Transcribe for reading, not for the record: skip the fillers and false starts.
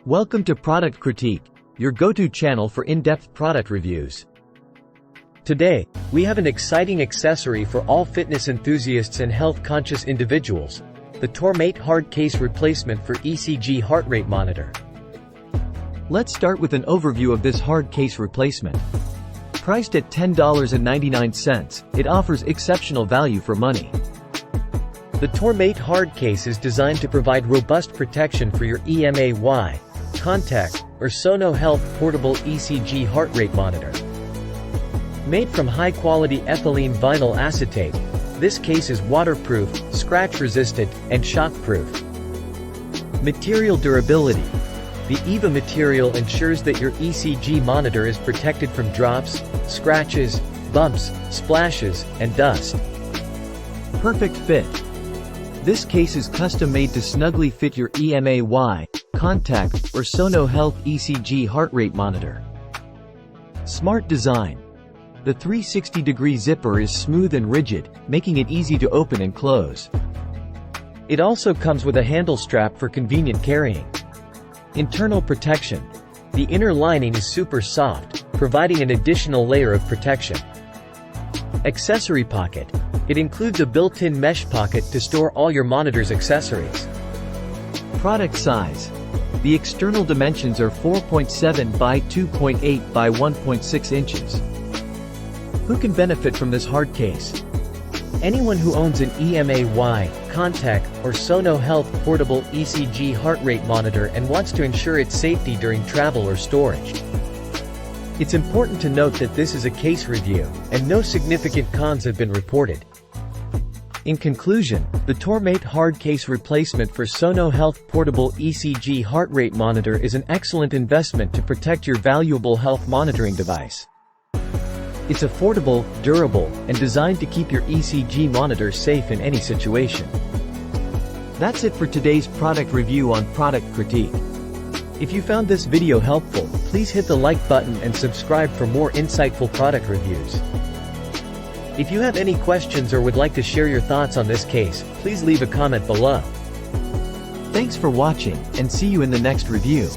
Welcome to Product Critique, your go-to channel for in-depth product reviews. Today, we have an exciting accessory for all fitness enthusiasts and health-conscious individuals, the Tourmate Hard Case Replacement for ECG heart rate monitor. Let's start with an overview of this hard case replacement. Priced at $10.99, it offers exceptional value for money. The Tourmate Hard Case is designed to provide robust protection for your EMAY, CONTEC, or SonoHealth portable ECG heart rate monitor. Made from high-quality ethylene vinyl acetate, this case is waterproof, scratch-resistant, and shock-proof. Material durability. The EVA material ensures that your ECG monitor is protected from drops, scratches, bumps, splashes, and dust. Perfect fit. This case is custom-made to snugly fit your EMAY, CONTEC, or SonoHealth ECG heart rate monitor. Smart design. The 360-degree zipper is smooth and rigid, making it easy to open and close. It also comes with a handle strap for convenient carrying. Internal protection. The inner lining is super soft, providing an additional layer of protection. Accessory pocket. It includes a built-in mesh pocket to store all your monitor's accessories. Product size. The external dimensions are 4.7 by 2.8 by 1.6 inches. Who can benefit from this hard case? Anyone who owns an EMAY, CONTEC, or SonoHealth portable ECG heart rate monitor and wants to ensure its safety during travel or storage. It's important to note that this is a case review, and no significant cons have been reported. In conclusion, the Tourmate Hard Case Replacement for SonoHealth portable ECG heart rate monitor is an excellent investment to protect your valuable health monitoring device. It's affordable, durable, and designed to keep your ECG monitor safe in any situation. That's it for today's product review on Product Critique. If you found this video helpful, please hit the like button and subscribe for more insightful product reviews. If you have any questions or would like to share your thoughts on this case, please leave a comment below. Thanks for watching, and see you in the next review.